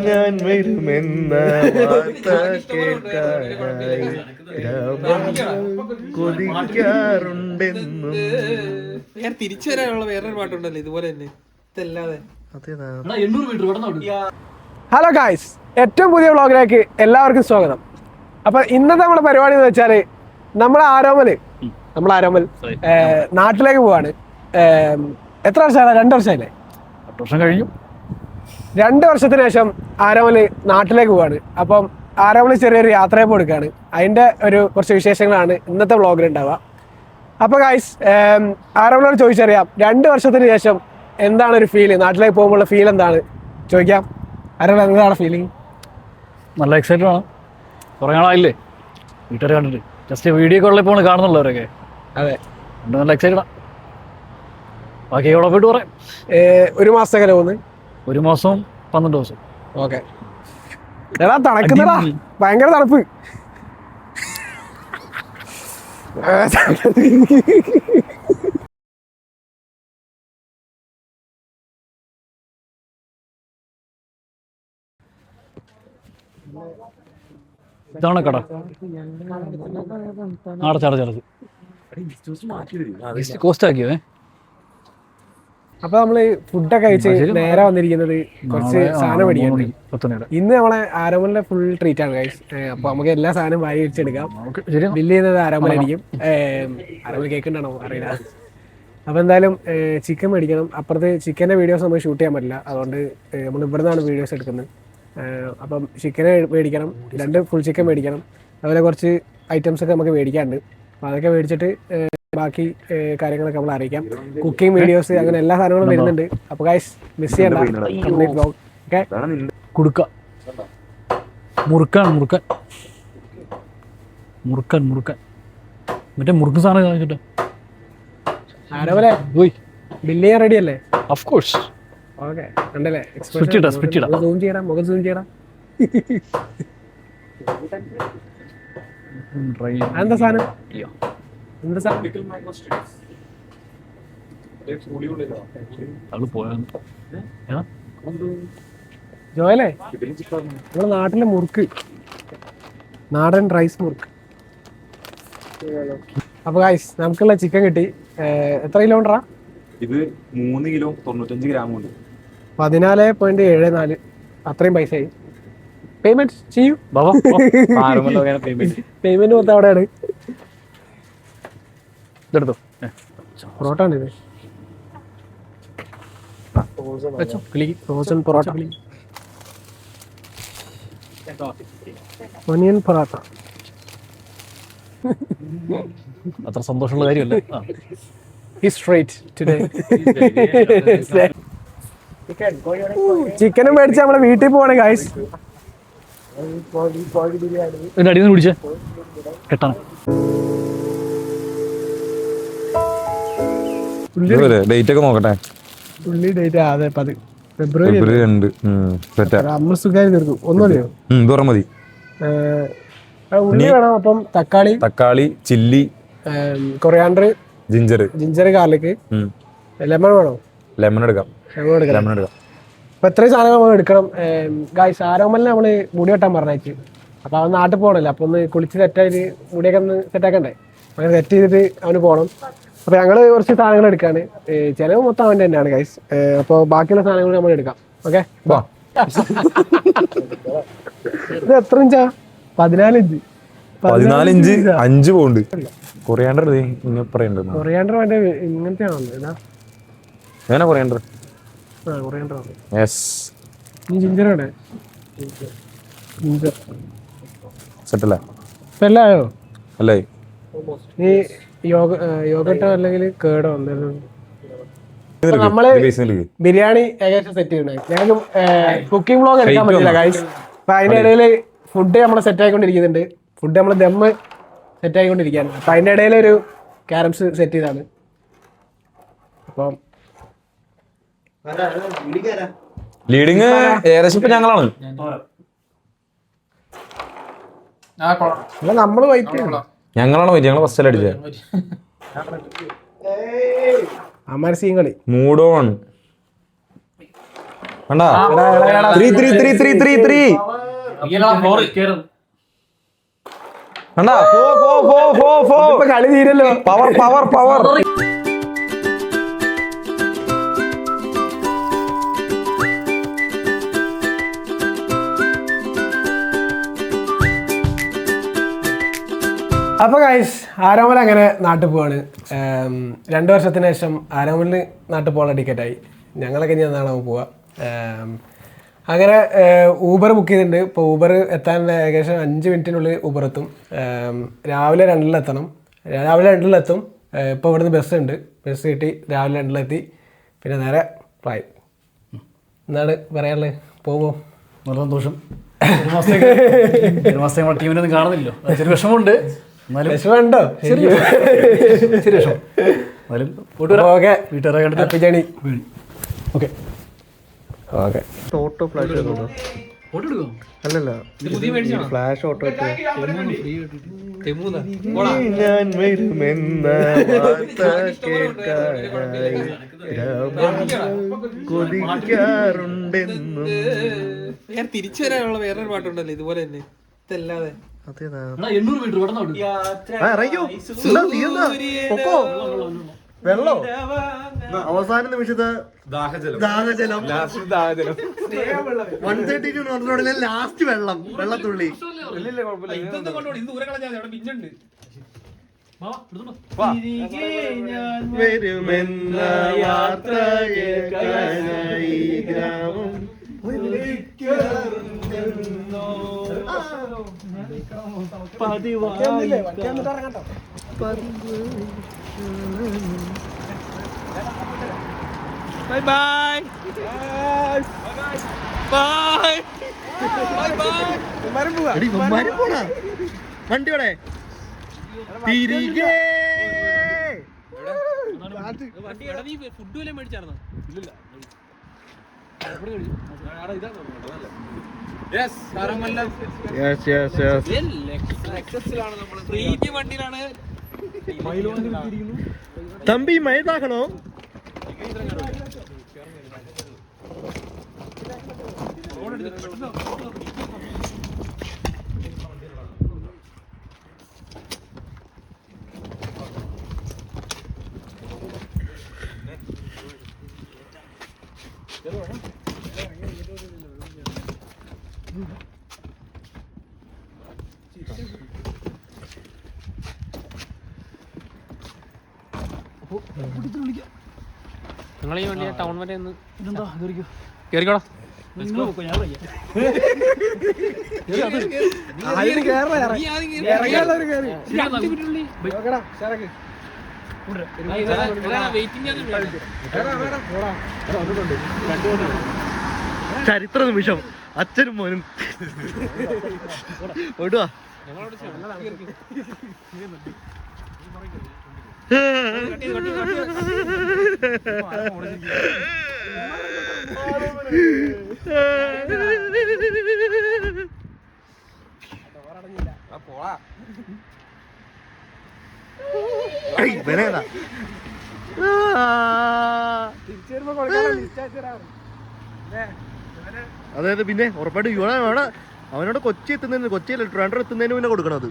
ഞാൻ വരുമെന്ന വാർത്ത കേൾക്കാനായി കൊതിക്കാറുണ്ടെന്നും. ഞാൻ തിരിച്ചു വരാനുള്ള വേറൊരു പാട്ടുണ്ടല്ലോ ഇതുപോലെ തന്നെ ഇതല്ലാതെ. ഹലോ ഗായ്സ്, ഏറ്റവും പുതിയ വ്ളോഗിലേക്ക് എല്ലാവർക്കും സ്വാഗതം. അപ്പൊ ഇന്നത്തെ നമ്മുടെ പരിപാടി എന്ന് വെച്ചാല് നമ്മളെ ആരോമൽ നാട്ടിലേക്ക് പോവാണ്. എത്ര വർഷമാണ്? 2 വർഷമായില്ലേ? 8 വർഷം കഴിഞ്ഞു. 2 വർഷത്തിന് ശേഷം ആരോമൽ നാട്ടിലേക്ക് പോവാണ്. അപ്പം ആരോമൽ ചെറിയൊരു യാത്രയെ കൊടുക്കുകയാണ്. അതിന്റെ കുറച്ച് വിശേഷങ്ങളാണ് ഇന്നത്തെ വ്ളോഗിൽ ഉണ്ടാവുക. അപ്പൊ ഗായ്സ്, ആരോമലോട് ചോദിച്ചറിയാം 2 വർഷത്തിന് ശേഷം എന്താണ് ഒരു ഫീല്, നാട്ടിലേക്ക് പോകുമ്പോഴുള്ള ഫീൽ എന്താണ് ചോദിക്കാം. ആരോമൽ, എന്താണ് ഫീലിംഗ്? നല്ല എക്സൈറ്റഡ് ആണ്. കുറേ നാളായില്ലേ വീട്ടുകാർ കണ്ടിട്ട്. ജസ്റ്റ് വീഡിയോ കോളിൽ ഇപ്പോൾ കാണുന്നുള്ളവരൊക്കെ. അതെ, നല്ല എക്സൈറ്റഡ് ആണ്. ബാക്കി എവിടെ പോയിട്ട് പറയാം. 1 മാസത്തേക്ക് പോകുന്നത്? 1 മാസവും 12 ദിവസം. ഓക്കെ. എടാ തണുക്കുന്നടാ, ഭയങ്കര തണുപ്പ്. ഇതാണ് കട. അടച്ചടച്ചടച്ച് കോസ്റ്റ് ആക്കിയോ? അപ്പൊ നമ്മള് ഫുഡൊക്കെ കഴിച്ച് നേരെ വന്നിരിക്കുന്നത് കുറച്ച് സാധനം മേടിക്കാൻ. ഇന്ന് നമ്മളെ ആരോമലിന്റെ ഫുൾ ട്രീറ്റ് ആണ് ഗൈസ്. അപ്പൊ നമുക്ക് എല്ലാ സാധനവും വാരി വെച്ചെടുക്കാം. ബില്ല് ചെയ്യുന്നത് ആരോമലായിരിക്കും. ആരോമൽ കേൾക്കണ്ടാണോ അറിയില്ല. അപ്പൊ എന്തായാലും ചിക്കൻ മേടിക്കണം. അപ്പുറത്ത് ചിക്കന്റെ വീഡിയോസ് നമുക്ക് ഷൂട്ട് ചെയ്യാൻ പറ്റില്ല, അതുകൊണ്ട് നമ്മൾ ഇവിടെ നിന്നാണ് വീഡിയോസ് എടുക്കുന്നത്. അപ്പം ചിക്കൻ മേടിക്കണം, 2 ഫുൾ ചിക്കൻ മേടിക്കണം. അതുപോലെ കുറച്ച് ഐറ്റംസ് ഒക്കെ നമുക്ക് മേടിക്കാനുണ്ട്. അപ്പോൾ അതൊക്കെ മേടിച്ചിട്ട് ബാക്കി കാര്യങ്ങളൊക്കെ നമ്മൾ അറിയിക്കാം. കുക്കിംഗ് വീഡിയോസ് അങ്ങനെ എല്ലാ സാധനങ്ങളും വരുന്നുണ്ട്. അപ്പോൾ ഗൈസ് മിസ് ചെയ്യണ്ട കംപ്ലീറ്റ് വ്ലോഗ്. ഓക്കെ. കുടുക്ക മുറുക്കാൻ മുറുക്കാൻ മുറുക്കാൻ മുറുക്കാൻ മറ്റേ മുറുക്ക് സാധനം കാണിച്ചിട്ട് ആരോമലെ ബില്ല് ചെയ്യാൻ റെഡി അല്ലേ? Of course. ഓക്കെ. കണ്ടല്ലേ? സൂം ചെയ്യടാ, മുഖം സൂം ചെയ്യടാ. എന്താ സാധനം? എന്താ സാധനം? ജോയലേ, നമ്മുടെ നാട്ടിലെ മുറുക്ക്, നാടൻ റൈസ് മുറുക്ക്. അപ്പൊ ഗൈസ്, നമുക്കുള്ള ചിക്കൻ കിട്ടി. എത്ര കിലോ ഉണ്ടറാ? ഇത് 3 കിലോ 95 ഗ്രാം ഉണ്ട്. 14.74. അത്രയും പൈസയായി. പേയ്മെന്റ് ചെയ്യൂ. പേയ്മെന്റ് മൊത്തം അവിടെയാണ്. ഇതെടുത്തോ. പൊറോട്ട ആണ് ഇത്. Frozen parotta, onion parotta. അത്ര സന്തോഷമുള്ള കാര്യമല്ല. ചിക്കനും മേടിച്ച് നമ്മളെ വീട്ടിൽ പോവാണ് ഗൈസ്. അടിയിൽ പിടിച്ചേ കെട്ടാണ്. ഡേറ്റ് ഒക്കെ നോക്കട്ടെ. ഉള്ളി ഡേറ്റ് അതെ ഫെബ്രുവരി 2. നമ്മൾ സുഖമായി തീർക്കും. ഒന്നും അറിയോ? മതി. ഉള്ളി വേണം. അപ്പം തക്കാളി, chilli, coriander, ginger, garlic, lemon വേണോ? ലെമൺ എടുക്കാം. അപ്പൊ ഇത്രയും സാധനങ്ങൾ നമ്മൾ എടുക്കണം ഗൈസ്. ആരോമലിനെ നമ്മള് മുടി വെട്ടാൻ പറഞ്ഞേക്ക്. അപ്പൊ അവൻ നാട്ടിൽ പോകണല്ലോ. അപ്പൊ ഒന്ന് കുളിച്ച് സെറ്റായിട്ട് മുടിയൊക്കെ ഒന്ന് സെറ്റാക്കണ്ടേ. അങ്ങനെ സെറ്റ് ചെയ്തിട്ട് അവന് പോകണം. അപ്പൊ ഞങ്ങള് കുറച്ച് സാധനങ്ങൾ എടുക്കാണ്. ചെലവ് മൊത്തം അവന്റെ തന്നെയാണ് ഗൈസ്. അപ്പൊ ബാക്കിയുള്ള സാധനങ്ങൾ നമ്മൾ എടുക്കാം. ഓക്കെ. ഇത് എത്ര ഇഞ്ചാ? 14 ഇഞ്ച്. 14 inch 5 pound. കൊറിയാണ്ടർ മറ്റേ ഇങ്ങനത്തെ ആണല്ലോ. കൊറിയാണ്ടർ. ജിഞ്ചർ ആണ്. സെറ്റല്ലേ? ഇപ്പൊ എല്ലാം ആയോ? അല്ലേ? നീ യോഗട്ടോ അല്ലെങ്കിൽ കേടോ നമ്മള് ബിരിയാണി ഏകദേശം സെറ്റ് ചെയ്യണേ. ഞങ്ങൾക്ക് കുക്കിംഗ് വ്ലോഗ് എടുക്കാൻ പറ്റില്ല ഗൈസ്. അപ്പൊ അതിന്റെ ഇടയിൽ ഫുഡ് നമ്മൾ സെറ്റ് ആയിക്കൊണ്ടിരിക്കുന്നുണ്ട്. ഫുഡ് നമ്മൾ ദമ്മ് സെറ്റ് ആയിക്കൊണ്ടിരിക്കുകയാണ്. അപ്പൊ അതിന്റെ ഇടയിൽ ഒരു ക്യാരംസ് സെറ്റ് ചെയ്താണ്. അപ്പം ലീഡിങ് ഏകദേശം ഇപ്പൊ ഞങ്ങളാണ്. നമ്മള് വൈറ്റ് ഞങ്ങൾ ഫസ്റ്റ് അടിച്ചത്. അമര സീൻ കളി മൂഡ് ഓൺ. കണ്ടാ 3 3 3 3 3 3 കണ്ടാ 4 കളി തീരല്ലോ. Power power power. അപ്പോൾ ഗൈസ് ആരോമൽ അങ്ങനെ നാട്ടിൽ പോവാണ്. 2 വർഷത്തിന് ശേഷം ആരോമലിന് നാട്ടിൽ പോകാനുള്ള ടിക്കറ്റായി. ഞങ്ങളൊക്കെ ഇനി എന്നാണ് പോവുക. അങ്ങനെ ഊബർ ബുക്ക് ചെയ്തിട്ടുണ്ട്. ഇപ്പോൾ ഊബർ എത്താൻ ഏകദേശം 5 മിനിറ്റിനുള്ളിൽ ഊബർ എത്തും. രാവിലെ 2-ൽ എത്തണം. രാവിലെ 2-ൽ എത്തും. ഇപ്പോൾ ഇവിടുന്ന് ബസ് ഉണ്ട്. ബസ് കിട്ടി രാവിലെ 2-ലെത്തി. പിന്നെ നേരെ ഫ്ലൈറ്റ്. എന്താണ് പറയാനുള്ളത്? പോകുമോ? നല്ല സന്തോഷം. ഒരു മാസത്തേക്ക് നമ്മുടെ ടീമിനൊന്നും കാണുന്നില്ലോ. ചെറിയ വിഷമമുണ്ട്. വിഷമമുണ്ടോ? ചെറിയ വിഷമം. എന്നാലും ഓക്കെ, വീട്ടുകാരെ കണ്ടിട്ട് happy journey. Okay okay. Auto flash photo എടുക്കാം. അല്ലല്ല പുതിയ മേടിച്ചാണോ? Flash auto തെമൂന്നാ. ഞാൻ വരുമെന്ന വാർത്ത കേട്ടായി കൊതിക്കാറുണ്ടെന്നും. ഞാൻ തിരിച്ചു വരാനുള്ള വേറൊരു പാട്ടുണ്ടല്ലോ ഇതുപോലെ തന്നെ. ഇതല്ലാതെ അതേതാ? 800 മീറ്റർ കടന്നു വെള്ളോ അവസാന നിമിഷത്ത് ദാഹജലം 132 ലാസ്റ്റ് വെള്ളത്തുള്ളി. വരുമെന്ന യാത്ര കേൾക്കാനായി ഗ്രാമം ബൈ ബൈ ബൈ ബൈ പോടാ വണ്ടിയോടെ തിരികെ. വണ്ടി എടാ, നീ ഫുഡ് വല്ലതും മേടിച്ചായിരുന്നോ? പ്രീമിയം വണ്ടിയിലാണ്. തമ്പി മൈതാക്കണോ? നിങ്ങൾ ഈ വണ്ടി ടൗൺ വരെ ഒന്ന് ഇതെന്താ കയറിക്കോ. കേറിക്കോടാ. ഞാൻ വയ്യ. ചരിത്ര നിമിഷം അച്ഛനും മോനും ഓടുവാ. അതായത് പിന്നെ ഉറപ്പായിട്ട് അവനോട് കൊച്ചി എത്തുന്നതിന്, കൊച്ചിയിൽ ട്രിവാൻഡ്രം എത്തുന്നതിന് പിന്നെ കൊടുക്കണം അത്.